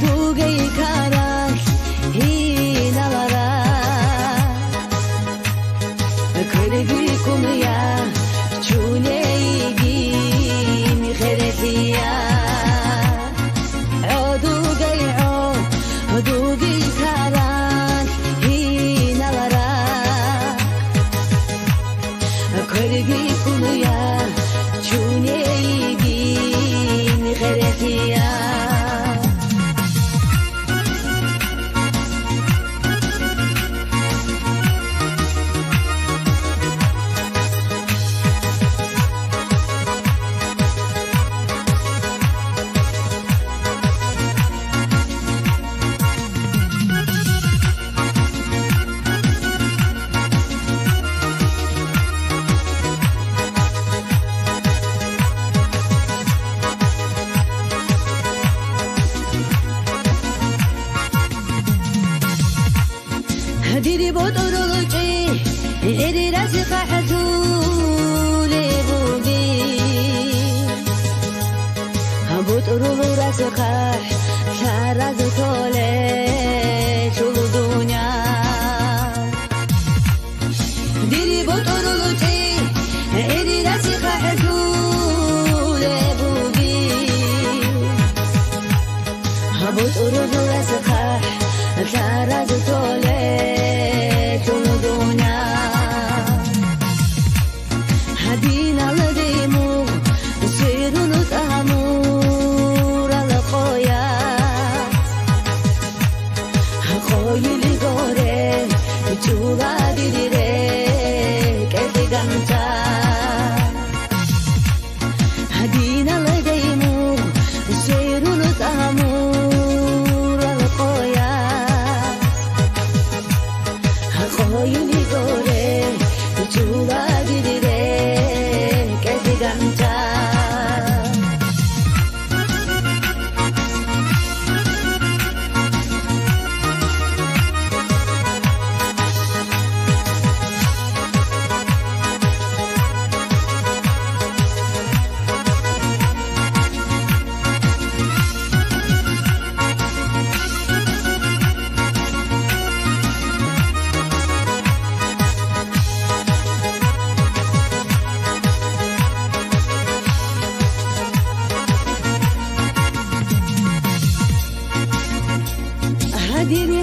dugay karak hinalara kırgı konuya çuleygi mihrekiya dugay karak hinalara kırgı konuya çuleygi mihrekiya ديري بطرولوجي إيري راسي قاحتولي بوبي بطرولو راسي قاح شارازو تولي شولو دنيا ديري بطرولوجي إيري راسي قاحتولي بوبي بطرولو راسي قاح شارازو تولي ديري